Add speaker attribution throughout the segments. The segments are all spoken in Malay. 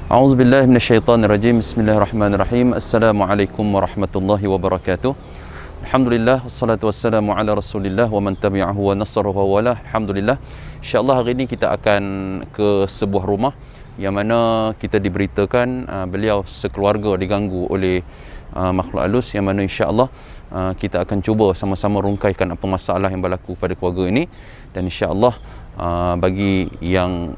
Speaker 1: A'udzubillahi minasyaitonirrajim. Bismillahirrahmanirrahim. Assalamualaikum warahmatullahi wabarakatuh. Alhamdulillah, wassalatu wassalamu ala Rasulillah wa man tabi'ahu wa nasarahu wa wala. Alhamdulillah. Insya-Allah hari ini kita akan ke sebuah rumah yang mana kita diberitakan beliau sekeluarga diganggu oleh makhluk halus, yang mana insya-Allah kita akan cuba sama-sama rungkaikan apa masalah yang berlaku pada keluarga ini, dan insya-Allah bagi yang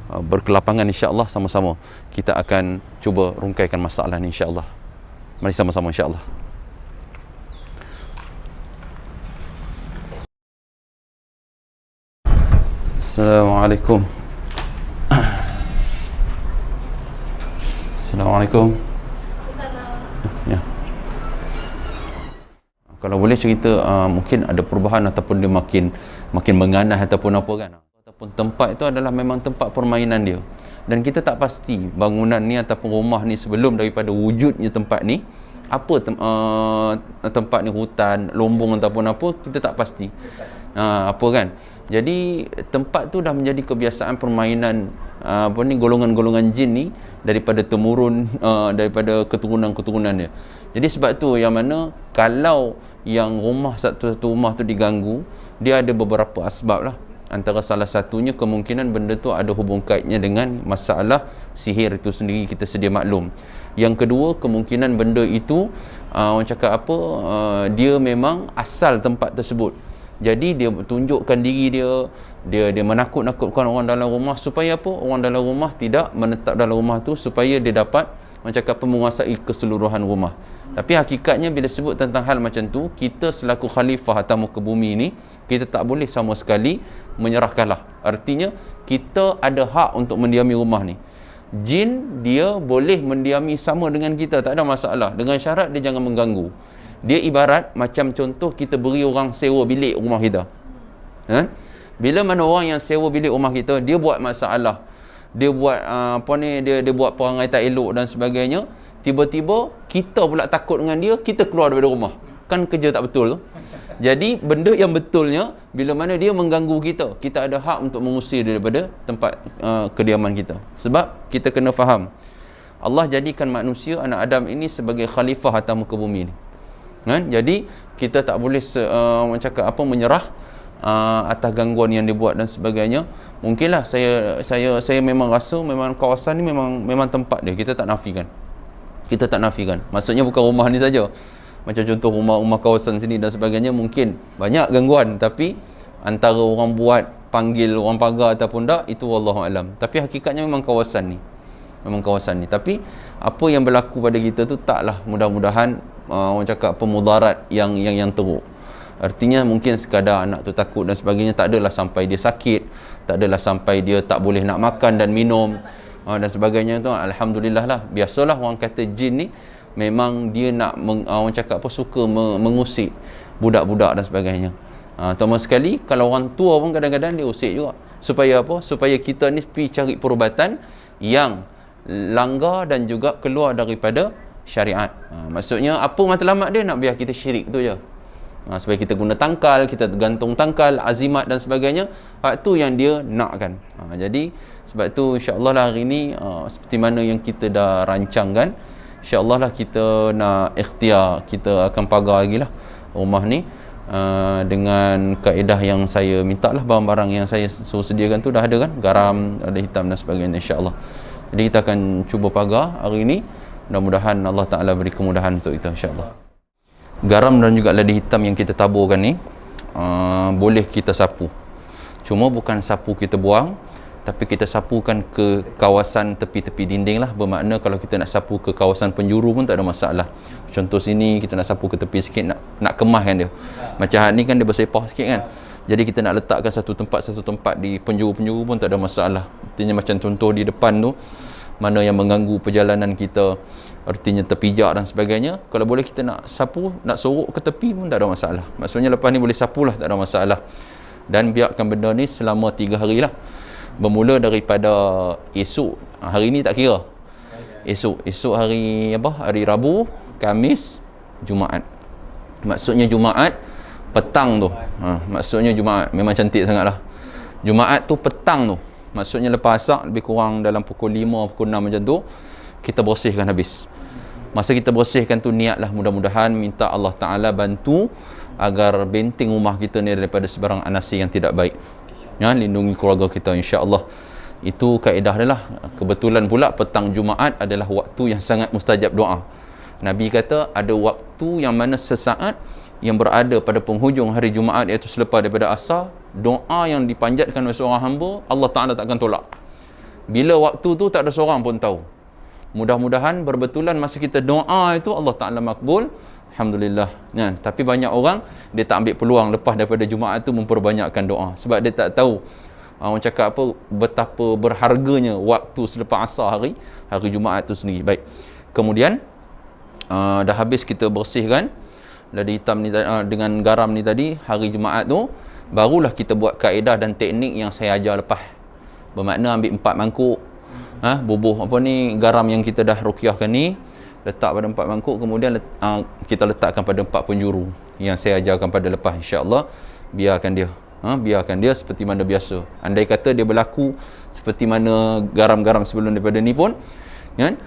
Speaker 1: berkelapangan, insya-Allah sama-sama kita akan cuba rungkaikan masalah ini insya-Allah. Mari sama-sama insya-Allah. Assalamualaikum. Assalamualaikum. Ya. Kalau boleh cerita mungkin ada perubahan ataupun dia makin mengganas ataupun apa kan, ataupun tempat itu adalah memang tempat permainan dia, dan kita tak pasti bangunan ni ataupun rumah ni sebelum daripada wujudnya tempat ni apa tempat ni hutan, lombong ataupun apa, kita tak pasti apa kan. Jadi tempat tu dah menjadi kebiasaan permainan golongan-golongan jin ni daripada temurun, daripada keturunan-keturunan dia. Jadi sebab tu yang mana kalau yang satu rumah tu diganggu, dia ada beberapa asbab lah. Antara salah satunya kemungkinan benda tu ada hubung kaitnya dengan masalah sihir itu sendiri, kita sedia maklum. Yang kedua, kemungkinan benda itu orang cakap dia memang asal tempat tersebut. Jadi dia tunjukkan diri dia menakut-nakutkan orang dalam rumah, supaya apa? Orang dalam rumah tidak menetap dalam rumah tu, supaya dia dapat menguasai keseluruhan rumah. Tapi hakikatnya bila sebut tentang hal macam tu, kita selaku khalifah atas muka bumi ni, kita tak boleh sama sekali menyerah kalah. Artinya kita ada hak untuk mendiami rumah ni. Jin dia boleh mendiami sama dengan kita, tak ada masalah, dengan syarat dia jangan mengganggu. Dia ibarat macam contoh kita beri orang sewa bilik rumah kita. Bila mana orang yang sewa bilik rumah kita, dia buat masalah, dia buat dia buat perangai tak elok dan sebagainya, tiba-tiba kita pula takut dengan dia, kita keluar daripada rumah. Kan kerja tak betul tu. Jadi benda yang betulnya, bila mana dia mengganggu kita, kita ada hak untuk mengusir daripada tempat kediaman kita. Sebab kita kena faham, Allah jadikan manusia, anak Adam ini sebagai khalifah atas muka bumi ni. Jadi kita tak boleh menyerah atas gangguan yang dia buat dan sebagainya. Mungkinlah saya memang rasa memang kawasan ni memang tempat dia, kita tak nafikan. Maksudnya bukan rumah ni saja. Macam contoh rumah kawasan sini dan sebagainya, mungkin banyak gangguan, tapi antara orang buat panggil orang pagar ataupun tak, itu wallahu alam. Tapi hakikatnya memang kawasan ni. Tapi apa yang berlaku pada kita tu taklah mudah-mudahan orang cakap mudarat yang teruk. Artinya mungkin sekadar anak tu takut dan sebagainya, tak adalah sampai dia sakit, tak adalah sampai dia tak boleh nak makan dan minum dan sebagainya tu. Alhamdulillah lah. Biasalah orang kata jin ni memang dia nak suka mengusik budak-budak dan sebagainya. Terutama sekali kalau orang tua pun kadang-kadang dia usik juga. Supaya apa? Supaya kita ni pergi cari perubatan yang langgar dan juga keluar daripada syariat. Maksudnya apa matlamat dia? Nak biar kita syirik tu je. Supaya kita guna tangkal, kita gantung tangkal, azimat dan sebagainya. Hak tu yang dia nakkan. Jadi sebab tu insya-Allah lah hari ni seperti mana yang kita dah rancangkan, insya-Allah lah kita nak ikhtiar, kita akan pagar lagi lah rumah ni dengan kaedah yang saya minta lah. Barang-barang yang saya suruh sediakan tu dah ada kan, garam, ada hitam dan sebagainya, insya-Allah. Jadi kita akan cuba pagar hari ni. Mudah-mudahan Allah Ta'ala beri kemudahan untuk kita, insya-Allah. Garam dan juga lada hitam yang kita taburkan ni boleh kita sapu. Cuma bukan sapu kita buang, tapi kita sapukan ke kawasan tepi-tepi dinding lah. Bermakna kalau kita nak sapu ke kawasan penjuru pun tak ada masalah. Contoh sini kita nak sapu ke tepi sikit, nak kemahkan dia. Macam ni kan dia bersepah sikit kan. Jadi kita nak letakkan satu tempat di penjuru-penjuru pun tak ada masalah. Artinya macam contoh di depan tu, mana yang mengganggu perjalanan kita, artinya terpijak dan sebagainya, kalau boleh kita nak sapu, nak sorok ke tepi pun tak ada masalah. Maksudnya lepas ni boleh sapu lah, tak ada masalah. Dan biarkan benda ni selama 3 hari lah. Bermula daripada esok, hari ni tak kira, esok hari hari Rabu, Khamis, Jumaat. Maksudnya Jumaat petang tu, maksudnya Jumaat memang cantik sangat lah. Jumaat tu petang tu, Maksudnya lepas asar lebih kurang dalam pukul 5, pukul 6 macam tu, kita bersihkan habis. Masa kita bersihkan tu, niatlah mudah-mudahan minta Allah Ta'ala bantu agar benteng rumah kita ni daripada sebarang anasi yang tidak baik. Ya, lindungi keluarga kita insya-Allah. Itu kaedah dia lah. Kebetulan pula petang Jumaat adalah waktu yang sangat mustajab doa. Nabi kata ada waktu yang mana sesaat yang berada pada penghujung hari Jumaat, iaitu selepas daripada asar, doa yang dipanjatkan oleh seorang hamba, Allah Ta'ala takkan tolak. Bila waktu tu tak ada seorang pun tahu. Mudah-mudahan berbetulan masa kita doa itu Allah Ta'ala makbul. Alhamdulillah. Ya, tapi banyak orang dia tak ambil peluang lepas daripada Jumaat tu memperbanyakkan doa. Sebab dia tak tahu, orang cakap apa, betapa berharganya waktu selepas asar hari Jumaat tu sendiri. Baik. Kemudian dah habis kita bersihkan lada hitam ni dengan garam ni tadi, hari Jumaat tu barulah kita buat kaedah dan teknik yang saya ajar lepas. Bermakna ambil 4 mangkuk bubuh apa ni, garam yang kita dah ruqyahkan ni, letak pada 4 mangkuk, kemudian kita letakkan pada 4 penjuru yang saya ajarkan pada lepas. InsyaAllah biarkan dia seperti mana biasa. Andai kata dia berlaku seperti mana garam-garam sebelum daripada ni pun, kan,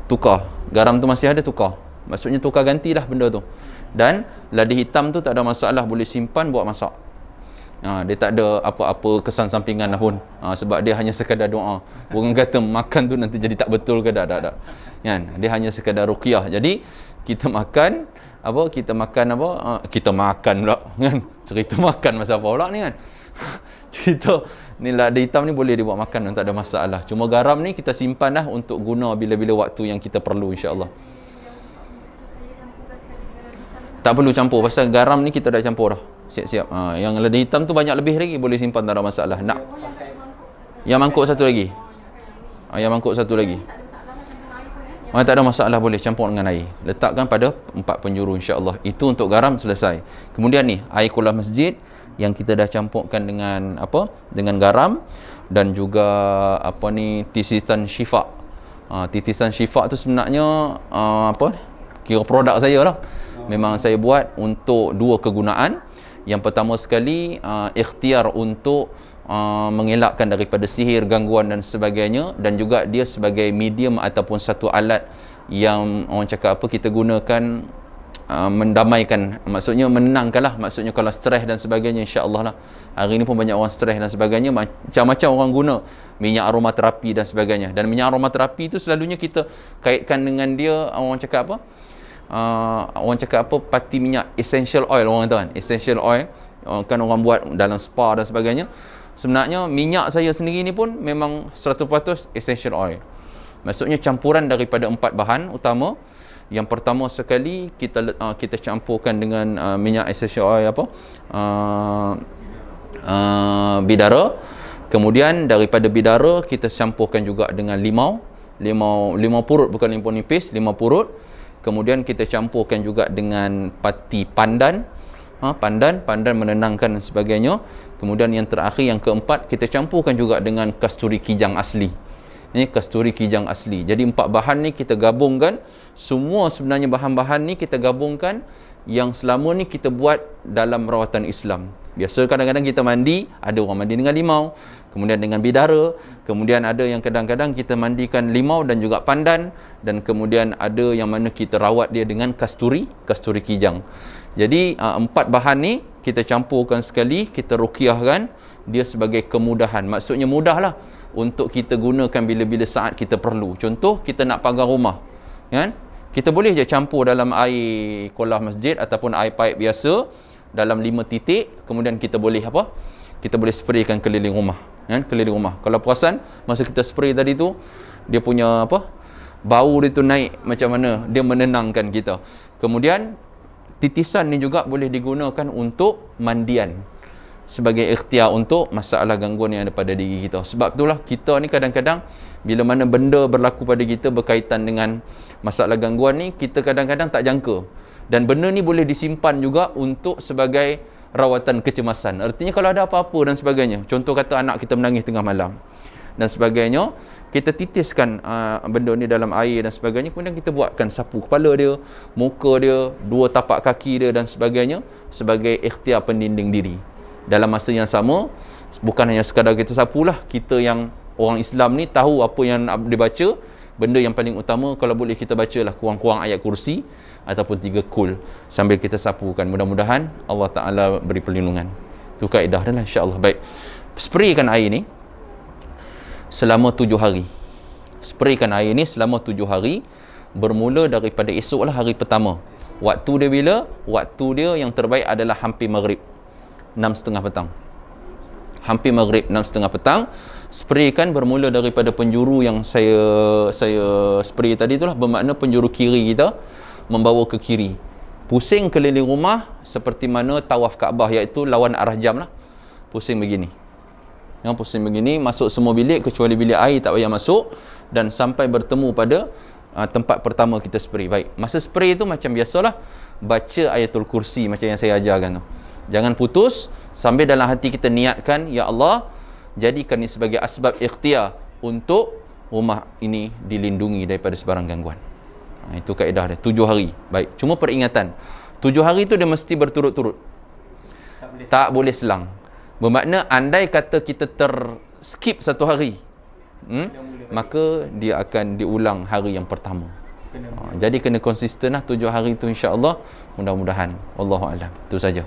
Speaker 1: tukar garam tu masih ada, tukar, maksudnya tukar gantilah benda tu. Dan lada hitam tu tak ada masalah, boleh simpan buat masak. Dia tak ada apa-apa kesan sampingan lah pun, sebab dia hanya sekadar doa. Orang kata makan tu nanti jadi tak betul ke, tak. Kan? Dia hanya sekadar ruqyah. Jadi kita makan kita makan pula, kan? Cerita makan masa apa pula ni, kan? Cerita ni lada hitam ni boleh dibuat makan, tak ada masalah. Cuma garam ni kita simpan dah untuk guna bila-bila waktu yang kita perlu, insya-Allah. Tak perlu campur, pasal garam ni kita dah campur dah. Siap-siap. Yang lada hitam tu banyak lebih lagi, boleh simpan, tak ada masalah. Nak yang mangkuk satu lagi. Yang mangkuk satu lagi. Tak ada masalah, boleh campur dengan air. Letakkan pada 4 penjuru, insya-Allah. Itu untuk garam selesai. Kemudian ni air kolam masjid yang kita dah campurkan dengan dengan garam, dan juga titisan syifa. Titisan syifa tu sebenarnya kira produk saya lah. Memang saya buat untuk 2 kegunaan. Yang pertama sekali, ikhtiar untuk mengelakkan daripada sihir, gangguan dan sebagainya, dan juga dia sebagai medium ataupun satu alat yang orang cakap kita gunakan mendamaikan, maksudnya menenangkan lah, maksudnya kalau stres dan sebagainya, insya-Allah lah. Hari ni pun banyak orang stres dan sebagainya, macam-macam orang guna minyak aromaterapi dan sebagainya. Dan minyak aromaterapi tu selalunya kita kaitkan dengan dia, orang cakap pati minyak essential oil, orang kata kan, essential oil kan orang buat dalam spa dan sebagainya. Sebenarnya minyak saya sendiri ni pun memang 100% essential oil. Maksudnya campuran daripada 4 bahan utama. Yang pertama sekali kita campurkan dengan minyak essential oil bidara. Kemudian daripada bidara kita campurkan juga dengan limau purut, bukan limau nipis, limau purut. Kemudian kita campurkan juga dengan pati pandan, pandan menenangkan dan sebagainya. Kemudian yang terakhir, yang keempat, kita campurkan juga dengan kasturi kijang asli. Ini kasturi kijang asli. Jadi 4 bahan ni kita gabungkan. Semua sebenarnya bahan-bahan ni kita gabungkan yang selama ni kita buat dalam rawatan Islam. Biasa kadang-kadang kita mandi, ada orang mandi dengan limau, kemudian dengan bidara, kemudian ada yang kadang-kadang kita mandikan limau dan juga pandan, dan kemudian ada yang mana kita rawat dia dengan kasturi kijang. Jadi 4 bahan ni kita campurkan sekali, kita ruqyahkan dia sebagai kemudahan. Maksudnya mudahlah untuk kita gunakan bila-bila saat kita perlu. Contoh kita nak pagar rumah, kan? Kita boleh je campur dalam air kolam masjid ataupun air paip biasa dalam 5 titik, kemudian kita boleh kita boleh spraykan keliling rumah, kan? Keliling rumah. Kalau perasan masa kita spray tadi tu, dia punya bau dia tu naik macam mana, dia menenangkan kita. Kemudian titisan ni juga boleh digunakan untuk mandian, sebagai ikhtiar untuk masalah gangguan yang ada pada diri kita. Sebab itulah kita ni kadang-kadang bila mana benda berlaku pada kita berkaitan dengan masalah gangguan ni, kita kadang-kadang tak jangka. Dan benda ni boleh disimpan juga untuk sebagai rawatan kecemasan. Artinya kalau ada apa-apa dan sebagainya, contoh kata anak kita menangis tengah malam dan sebagainya, kita titiskan benda ni dalam air dan sebagainya, kemudian kita buatkan sapu kepala dia, muka dia, 2 tapak kaki dia dan sebagainya, sebagai ikhtiar pendinding diri. Dalam masa yang sama, bukan hanya sekadar kita sapu lah, kita yang orang Islam ni tahu apa yang nak dibaca. Benda yang paling utama kalau boleh kita baca lah kurang-kurang ayat kursi ataupun 3 kul sambil kita sapukan. Mudah-mudahan Allah Ta'ala beri perlindungan. Itu kaedah dia lah, insyaAllah. Baik, spraykan air ni selama 7 hari. Spraykan air ni selama 7 hari, bermula daripada esoklah hari pertama. Waktu dia bila? Waktu dia yang terbaik adalah hampir maghrib, 6.30 petang. Hampir maghrib, 6.30 petang. Spraykan bermula daripada penjuru yang saya spray tadi itulah, bermakna penjuru kiri kita membawa ke kiri. Pusing keliling rumah seperti mana tawaf Kaabah, iaitu lawan arah jam lah. Pusing begini. Yang pusing begini, masuk semua bilik kecuali bilik air tak payah masuk, dan sampai bertemu pada tempat pertama kita spray. Baik, masa spray tu macam biasalah, baca ayatul kursi macam yang saya ajarkan tu. Jangan putus, sambil dalam hati kita niatkan, ya Allah, jadikan ini sebagai asbab ikhtiar untuk rumah ini dilindungi daripada sebarang gangguan. Itu kaedah dia, 7 hari. Baik, cuma peringatan, 7 hari tu dia mesti berturut-turut, tak boleh selang. Bermakna andai kata kita skip 1 hari, maka dia akan diulang hari yang pertama. Jadi kena konsisten lah 7 hari tu, insya-Allah. Mudah-mudahan. Wallahu a'lam. Itu saja.